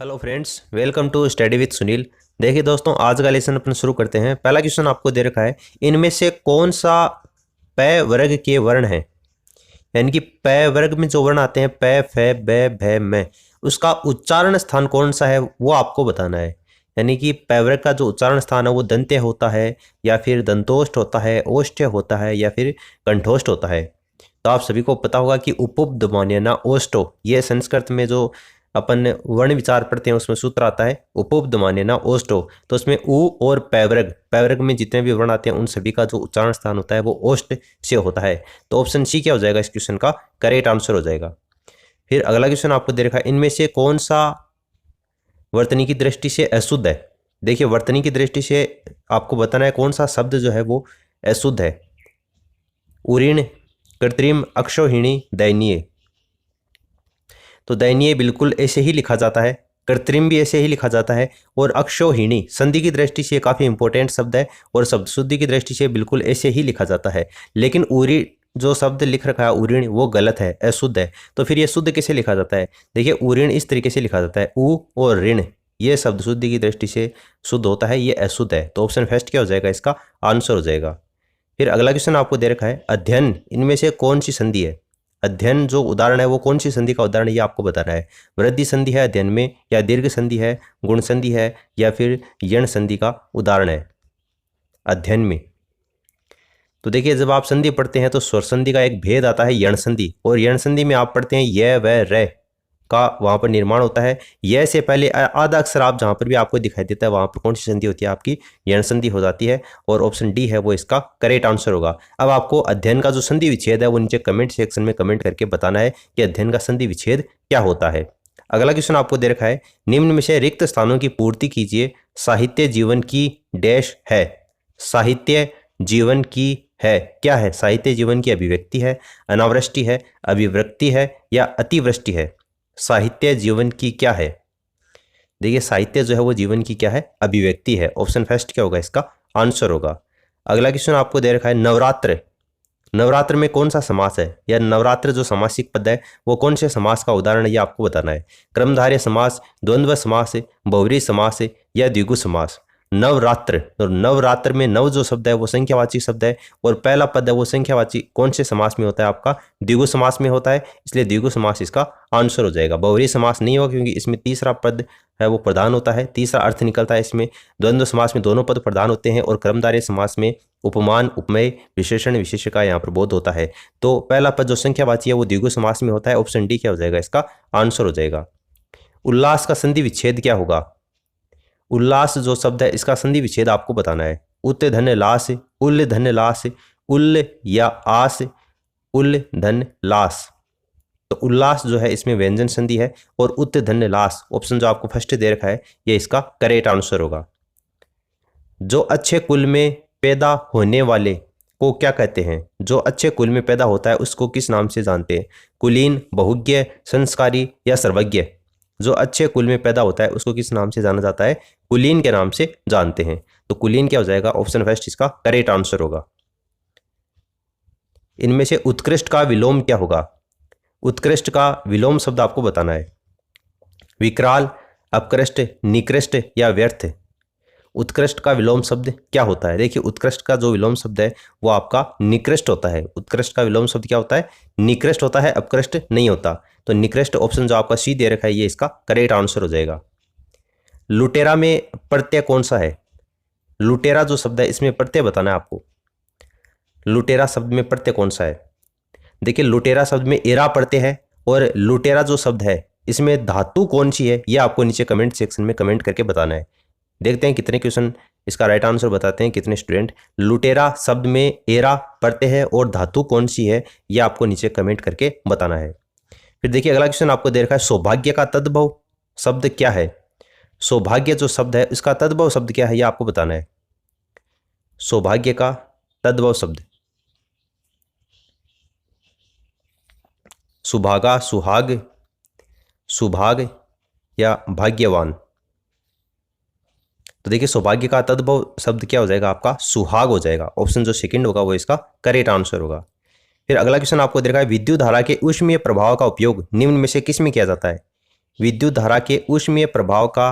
Hello friends, welcome to study with Sunil. देखिए दोस्तों, आज का लेसन अपन शुरू करते हैं। पहला क्वेश्चन आपको दे रखा है, इनमें से कौन सा प वर्ग के वर्ण है। यानी कि प वर्ग में जो वर्ण आते हैं प, फ, ब, भ, म, उसका उच्चारण स्थान कौन सा है वो आपको बताना है। यानी कि प वर्ग का जो उच्चारण स्थान है वो दंत्य होता है या फिर दंतोष्ठ होता है, ओष्ठ्य होता है या फिर कंठोष्ठ होता है। तो आप सभी को पता होगा कि उपपदमान्यना ओष्ठो, ये संस्कृत में जो अपन वर्ण विचार पढ़ते हैं उसमें सूत्र आता है उपपदमान्यना ओष्ठो। तो उसमें उ और पैवर्ग में जितने भी वर्ण आते हैं उन सभी का जो उच्चारण स्थान होता है वो ओष्ठ से होता है। तो ऑप्शन सी क्या हो जाएगा, इस क्वेश्चन का करेक्ट आंसर हो जाएगा। फिर अगला क्वेश्चन आपको दे रखा है, इनमें से कौन सा वर्तनी की दृष्टि से अशुद्ध है। देखिए, वर्तनी की दृष्टि से आपको बताना है कौन सा शब्द जो है वो अशुद्ध है। उरीण, कृत्रिम, अक्षौहिणी, दयनीय। तो दयनीय बिल्कुल ऐसे ही लिखा जाता है, कृत्रिम भी ऐसे ही लिखा जाता है, और अक्षौहिणी संधि की दृष्टि से काफ़ी इंपॉर्टेंट शब्द है और शब्द शुद्धि की दृष्टि से बिल्कुल ऐसे ही लिखा जाता है। लेकिन उरी जो शब्द लिख रखा है उरीण, वो गलत है, अशुद्ध है। तो फिर ये शुद्ध कैसे लिखा जाता है। देखिए, उरीण इस तरीके से लिखा जाता है, उ और ऋण, ये शब्द शुद्धि की दृष्टि से शुद्ध होता है, ये अशुद्ध है। तो ऑप्शन फर्स्ट क्या हो जाएगा, इसका आंसर हो जाएगा। फिर अगला क्वेश्चन आपको दे रखा है, अध्ययन इनमें से कौन सी संधि है। अध्ययन जो उदाहरण है वो कौन सी संधि का उदाहरण है, ये आपको बताना है। वृद्धि संधि है अध्ययन में, या दीर्घ संधि है, गुण संधि है, या फिर यण संधि का उदाहरण है अध्ययन में। तो देखिए, जब आप संधि पढ़ते हैं तो स्वर संधि का एक भेद आता है यण संधि, और यण संधि में आप पढ़ते हैं य व र का वहां पर निर्माण होता है। यह से पहले आधा अक्षर आप जहां पर भी आपको दिखाई देता है वहां पर कौन सी संधि होती है, आपकी यण संधि हो जाती है, और ऑप्शन डी है वो इसका करेक्ट आंसर होगा। अब आपको अध्ययन का जो संधि विच्छेद है वो नीचे कमेंट सेक्शन में कमेंट करके बताना है कि अध्ययन का संधि विच्छेद क्या होता है। अगला क्वेश्चन आपको दे रखा है, निम्न में से रिक्त स्थानों की पूर्ति कीजिए। साहित्य जीवन की डैश है। साहित्य जीवन की है, क्या है। साहित्य जीवन की अभिव्यक्ति है, अनावृष्टि है, अभिव्यक्ति है, या अतिवृष्टि है। साहित्य जीवन की क्या है। देखिए, साहित्य जो है वो जीवन की क्या है, अभिव्यक्ति है। ऑप्शन फर्स्ट क्या होगा, इसका आंसर होगा। अगला क्वेश्चन आपको दे रखा है, नवरात्र। नवरात्र में कौन सा समास है, या नवरात्र जो समासिक पद है वो कौन से समास का उदाहरण है, ये आपको बताना है। क्रमधारय समास, द्वंद्व समास, बहुव्रीहि समास, या द्विगु समास। नवरात्र, तो नवरात्र में नव जो शब्द है वो संख्यावाची शब्द है, और पहला पद है वो संख्यावाची कौन से समास में होता है, आपका द्विगु समास में होता है, इसलिए द्विगु समास इसका आंसर हो जाएगा। बहुव्रीहि समास नहीं होगा क्योंकि इसमें तीसरा पद है वो प्रधान होता है, तीसरा अर्थ निकलता है इसमें। द्वंद्व समास में दोनों पद प्रधान होते हैं, और क्रमधारय समास में उपमान, उपमेय, विशेषण, विशेष्य का यहाँ पर बोध होता है। तो पहला पद जो संख्यावाची है वो द्विगु समास में होता है। ऑप्शन डी क्या हो जाएगा, इसका आंसर हो जाएगा। उल्लास का संधि विच्छेद क्या होगा। उल्लास जो शब्द है इसका संधि विच्छेद आपको बताना है। उत धन्य लास, उल्ल धन्य लास, उल्ल या आस, उल्ल धन्य लास। तो उल्लास जो है इसमें व्यंजन संधि है, और उत धन्य लास ऑप्शन जो आपको फर्स्ट दे रखा है ये इसका करेक्ट आंसर होगा। जो अच्छे कुल में पैदा होने वाले को क्या कहते हैं। जो अच्छे कुल में पैदा होता है उसको किस नाम से जानते हैं। कुलीन, बहुज्ञ, संस्कारी, या सर्वज्ञ। जो अच्छे कुल में पैदा होता है उसको किस नाम से जाना जाता है, कुलीन के नाम से जानते हैं। तो कुलीन क्या हो जाएगा, ऑप्शन फर्स्ट इसका करेक्ट आंसर होगा। इनमें से उत्कृष्ट का विलोम क्या होगा। उत्कृष्ट का विलोम शब्द आपको बताना है। विकराल, अपकृष्ट, निकृष्ट, या व्यर्थ। उत्कृष्ट का विलोम शब्द क्या होता है। देखिए, उत्कृष्ट का जो विलोम शब्द है वो आपका निकृष्ट होता है। उत्कृष्ट का विलोम शब्द क्या होता है, निकृष्ट होता है, अपकृष्ट नहीं होता। तो निकृष्ट ऑप्शन जो आपका सी दे रखा है ये इसका करेक्ट आंसर हो जाएगा। लुटेरा में प्रत्यय कौन सा है। लुटेरा जो शब्द है इसमें प्रत्यय बताना है आपको। लुटेरा शब्द में प्रत्यय कौन सा है। देखिए, लुटेरा शब्द में एरा प्रत्यय है, और लुटेरा जो शब्द है इसमें धातु कौन सी है ये आपको नीचे कमेंट सेक्शन में कमेंट करके बताना है। देखते हैं कितने क्वेश्चन इसका राइट आंसर बताते हैं, कितने स्टूडेंट। लुटेरा शब्द में एरा प्रत्यय है और धातु कौन सी है ये आपको नीचे कमेंट करके बताना है। फिर देखिए, अगला क्वेश्चन आपको दे रखा है, सौभाग्य का तद्भव शब्द क्या है। सौभाग्य जो शब्द है इसका तद्भव शब्द क्या है ये आपको बताना है। सौभाग्य का तद्भव शब्द, सुभागा, सुहाग, सुभाग, या भाग्यवान। तो देखिए, सौभाग्य का तद्भव शब्द क्या हो जाएगा, आपका सुहाग हो जाएगा। ऑप्शन जो सेकंड होगा वो इसका करेक्ट आंसर होगा। फिर अगला क्वेश्चन आपको दे रखा है, विद्युत धारा के ऊष्मीय प्रभाव का उपयोग निम्न में से किस में किया जाता है। विद्युत धारा के ऊष्मीय प्रभाव का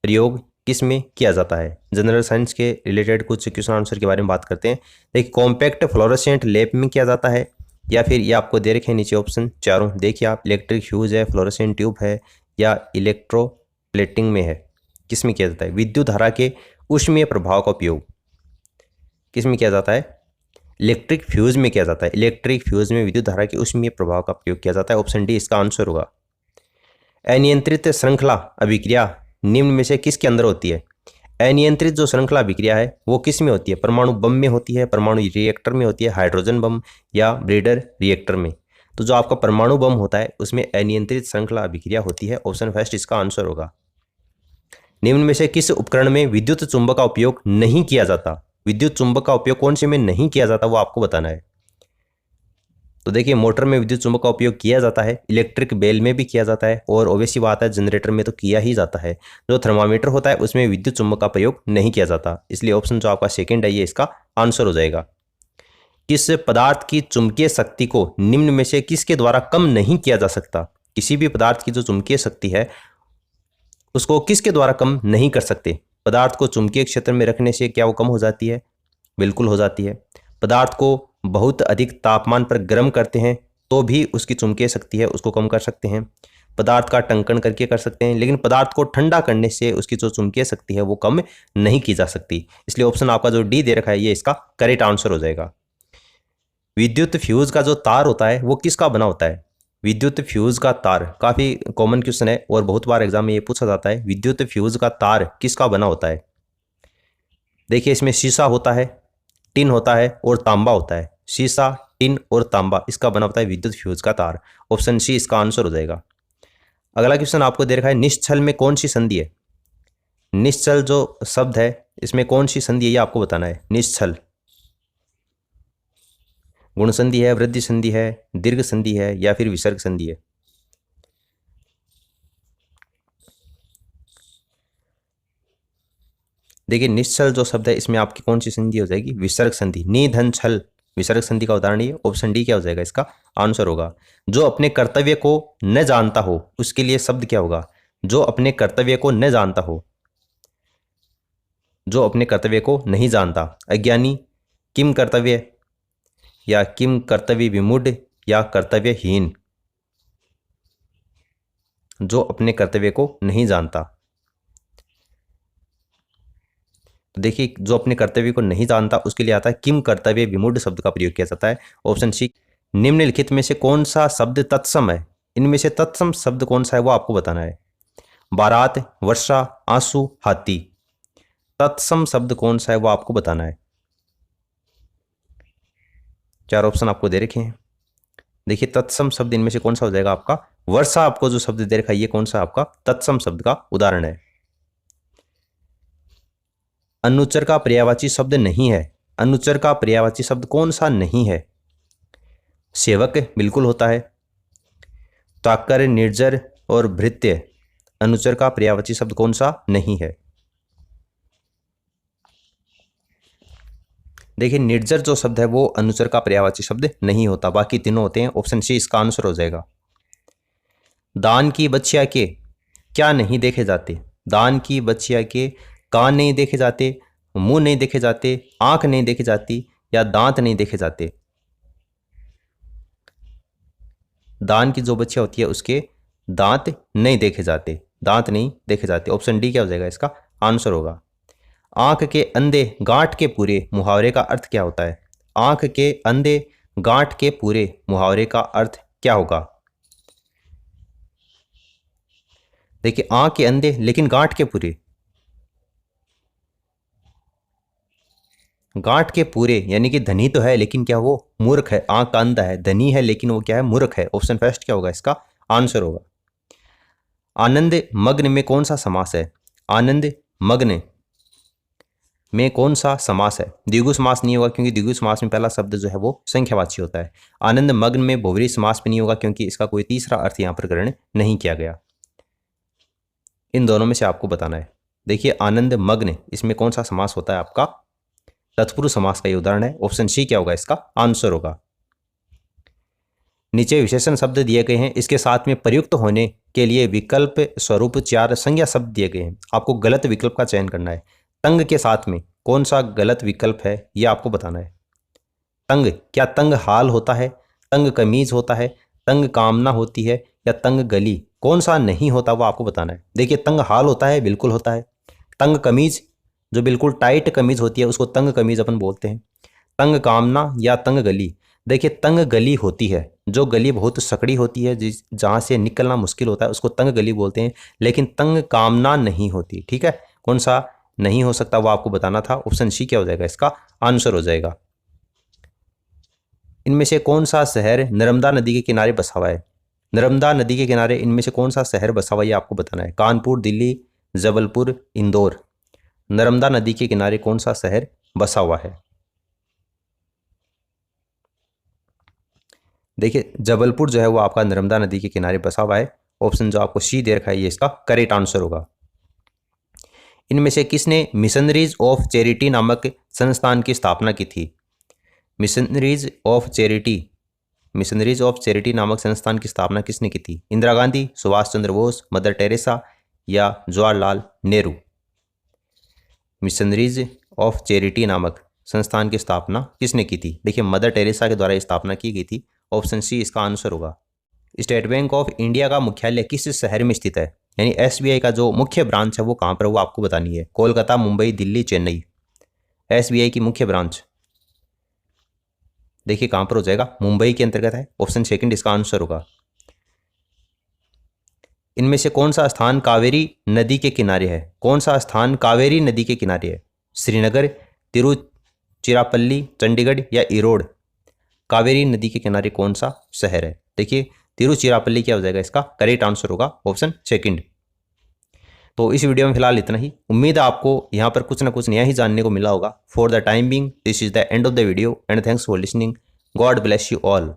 प्रयोग किस में किया जाता है? जनरल साइंस के रिलेटेड कुछ क्वेश्चन आंसर के बारे में बात करते हैं। देखिए, कॉम्पैक्ट फ्लोरोसेंट लैंप में किया जाता है, या फिर ये आपको दे रखे हैं नीचे ऑप्शन चारों। देखिए आप, इलेक्ट्रिक फ्यूज है, फ्लोरोसेंट ट्यूब है, या इलेक्ट्रोप्लेटिंग में है। किस में किया जाता है? विद्युत धारा के ऊष्मीय प्रभाव का उपयोग किस में किया जाता है? इलेक्ट्रिक फ्यूज में किया जाता है। इलेक्ट्रिक फ्यूज में विद्युत धारा के ऊष्मीय प्रभाव का उपयोग किया जाता है। ऑप्शन डी इसका आंसर होगा। अनियंत्रित श्रृंखला अभिक्रिया निम्न में से किसके अंदर होती है? अनियंत्रित जो श्रृंखला अभिक्रिया है वो किस में होती है? परमाणु बम में होती है, परमाणु रिएक्टर में होती है, हाइड्रोजन बम या ब्रीडर रिएक्टर में? तो जो आपका परमाणु बम होता है उसमें अनियंत्रित श्रृंखला अभिक्रिया होती है। ऑप्शन फर्स्ट इसका आंसर होगा। निम्न में से किस उपकरण में विद्युत चुंबक का उपयोग नहीं किया जाता? विद्युत चुंबक का उपयोग कौन से में नहीं किया जाता वो आपको बताना है। तो देखिए, मोटर में विद्युत चुंबक का उपयोग किया जाता है, इलेक्ट्रिक बेल में भी किया जाता है, और ऑब्वियस बात है जनरेटर में तो किया ही जाता है। जो थर्मामीटर होता है उसमें विद्युत चुंबक का प्रयोग नहीं किया जाता, इसलिए ऑप्शन जो आपका सेकंड है ये इसका आंसर हो जाएगा। किस पदार्थ की चुंबकीय शक्ति को निम्न में से किसके द्वारा कम नहीं किया जा सकता? किसी भी पदार्थ की जो चुंबकीय शक्ति है उसको किसके द्वारा कम नहीं कर सकते? पदार्थ को चुंबकीय क्षेत्र में रखने से क्या वो कम हो जाती है? बिल्कुल हो जाती है। पदार्थ को बहुत अधिक तापमान पर गर्म करते हैं तो भी उसकी चुंबकीय शक्ति है उसको कम कर सकते हैं। पदार्थ का टंकन करके कर सकते हैं, लेकिन पदार्थ को ठंडा करने से उसकी जो चुंबकीय शक्ति है वो कम नहीं की जा सकती, इसलिए ऑप्शन आपका जो डी दे रखा है ये इसका करेक्ट आंसर हो जाएगा। विद्युत फ्यूज का जो तार होता है वो किसका बना होता है? विद्युत फ्यूज का तार काफी कॉमन क्वेश्चन है और बहुत बार एग्जाम में ये पूछा जाता है। विद्युत फ्यूज का तार किसका बना होता है? देखिए, इसमें शीशा होता है, टिन होता है और तांबा होता है। शीशा, टिन और तांबा, इसका बना होता है विद्युत फ्यूज का तार। ऑप्शन सी इसका आंसर हो जाएगा। अगला क्वेश्चन आपको दे रखा है, निश्चल में कौन सी संधि है? निश्चल जो शब्द है इसमें कौन सी संधि है ये आपको बताना है। निश्चल गुण संधि है, वृद्धि संधि है, दीर्घ संधि है, या फिर विसर्ग संधि है? देखिए, निश्चल जो शब्द है इसमें आपकी कौन सी संधि हो जाएगी? विसर्ग संधि। नि धन छल विसर्ग संधि का उदाहरण ये। ऑप्शन डी क्या हो जाएगा इसका आंसर होगा। जो अपने कर्तव्य को न जानता हो उसके लिए शब्द क्या होगा? जो अपने कर्तव्य को न जानता हो, जो अपने कर्तव्य को नहीं जानता। अज्ञानी, किम कर्तव्य, या किम कर्तव्य विमूढ़, या कर्तव्यहीन। जो अपने कर्तव्य को नहीं जानता। तो देखिए, जो अपने कर्तव्य को नहीं जानता उसके लिए आता है किम कर्तव्य विमूढ़ शब्द का प्रयोग किया जाता है। Option C. निम्नलिखित में से कौन सा शब्द तत्सम है? इनमें से तत्सम शब्द कौन सा है वो आपको बताना है। बारात, वर्षा, आंसू, हाथी। तत्सम शब्द कौन सा है वो आपको बताना है। चार ऑप्शन आपको दे रखे हैं। देखिए, तत्सम शब्द इनमें से कौन सा हो जाएगा आपका? वर्षा आपको जो शब्द दे रखा है ये कौन सा आपका तत्सम शब्द का उदाहरण है। अनुच्चर का पर्यायवाची शब्द नहीं है। अनुच्चर का पर्यायवाची शब्द कौन सा नहीं है? सेवक बिल्कुल होता है। ताकर, निर्जर और भृत्य अनुच्चर का पर्यायवाची शब्द कौन सा नहीं है? देखिए, निर्जर जो शब्द है वो अनुच्चर का पर्यायवाची शब्द नहीं होता, बाकी तीनों होते हैं। ऑप्शन सी इसका आंसर हो जाएगा। दान की बच्चिया के क्या नहीं देखे जाते? दान की बच्चिया के कान नहीं देखे जाते, मुंह नहीं देखे जाते, आंख नहीं देखी जाती, या दांत नहीं देखे जाते? दान की जो बच्चिया होती है उसके दांत नहीं देखे जाते, दांत नहीं देखे जाते। ऑप्शन डी क्या हो जाएगा इसका आंसर होगा। आंख के अंधे गांठ के पूरे मुहावरे का अर्थ क्या होता है? आंख के अंधे गांठ के पूरे मुहावरे का अर्थ क्या होगा? देखिए, आंख के अंधे लेकिन गांठ के पूरे। गांठ के पूरे यानी कि धनी तो है लेकिन क्या वो मूर्ख है। आंख का अंधा है, धनी है लेकिन वो क्या है? मूर्ख है। ऑप्शन फर्स्ट क्या होगा इसका आंसर होगा। आनंद मग्न में कौन सा समास है? आनंद मग्न में कौन सा समास है? द्विगु समास नहीं होगा क्योंकि द्विगु समास में पहला शब्द जो है वो संख्यावाची होता है। आनंद मग्न में बहुव्रीहि समास भी नहीं होगा क्योंकि इसका कोई तीसरा अर्थ यहां पर ग्रहण नहीं किया गया। इन दोनों में से आपको बताना है। देखिए, आनंद मग्न इसमें कौन सा समास होता है आपका? तत्पुरुष समास का ये उदाहरण है। ऑप्शन सी क्या होगा इसका आंसर होगा। नीचे विशेषण शब्द दिए गए हैं, इसके साथ में प्रयुक्त होने के लिए विकल्प स्वरूप 4 संज्ञा शब्द दिए गए हैं। आपको गलत विकल्प का चयन करना है। तंग के साथ में कौन सा गलत विकल्प है यह आपको बताना है। तंग, क्या तंग हाल होता है, तंग कमीज होता है, तंग कामना होती है या तंग गली? कौन सा नहीं होता वो आपको बताना है। देखिए, तंग हाल होता है, बिल्कुल होता है। तंग कमीज, जो बिल्कुल टाइट कमीज होती है उसको तंग कमीज अपन बोलते हैं। तंग कामना या तंग गली? देखिए, तंग गली होती है, जो गली बहुत सकड़ी होती है, जिस जहाँ से निकलना मुश्किल होता है उसको तंग गली बोलते हैं। लेकिन तंग कामना नहीं होती। ठीक है, कौन सा नहीं हो सकता वो आपको बताना था। ऑप्शन सी क्या हो जाएगा, इसका आंसर हो जाएगा। इनमें से कौन सा शहर नर्मदा नदी के किनारे बसा हुआ है? नर्मदा नदी के किनारे इनमें से कौन सा शहर बसा हुआ है ये आपको बताना है। कानपुर, दिल्ली, जबलपुर, इंदौर। नर्मदा नदी के किनारे कौन सा शहर बसा हुआ है? देखिए, जबलपुर जो है वो आपका नर्मदा नदी के किनारे बसा हुआ है। ऑप्शन जो आपको सी दे रखा है ये इसका करेक्ट आंसर होगा। इनमें से किसने मिशनरीज ऑफ चैरिटी नामक संस्थान की स्थापना की थी? Missionaries of charity, missionaries of charity नामक संस्थान की स्थापना किसने की थी? इंदिरा गांधी, सुभाष चंद्र बोस, मदर टेरेसा या Jawaharlal Nehru? Missionaries of charity नामक संस्थान की स्थापना किसने की थी? देखिए, मदर टेरेसा के द्वारा स्थापना की गई थी। ऑप्शन सी इसका आंसर होगा। स्टेट बैंक ऑफ इंडिया का मुख्यालय किस शहर में स्थित है? यानी एसबीआई का जो मुख्य ब्रांच है वो कहाँ पर है वो आपको बतानी है। कोलकाता, मुंबई, दिल्ली, चेन्नई। एसबीआई की मुख्य ब्रांच देखिए कहाँ पर हो जाएगा, मुंबई के अंतर्गत है। ऑप्शन सेकंड इसका आंसर होगा। इनमें से कौन सा स्थान कावेरी नदी के किनारे है? कौन सा स्थान कावेरी नदी के किनारे है? श्रीनगर, तिरुचिरापल्ली, चंडीगढ़ या इरोड? कावेरी नदी के किनारे कौन सा शहर है? देखिए, तिरुचिरापल्ली क्या हो जाएगा, इसका करेक्ट आंसर होगा ऑप्शन सेकंड। तो इस वीडियो में फिलहाल इतना ही। उम्मीद है आपको यहाँ पर कुछ ना कुछ नया ही जानने को मिला होगा। For the time being this is the end of the video and thanks for listening. God bless you all.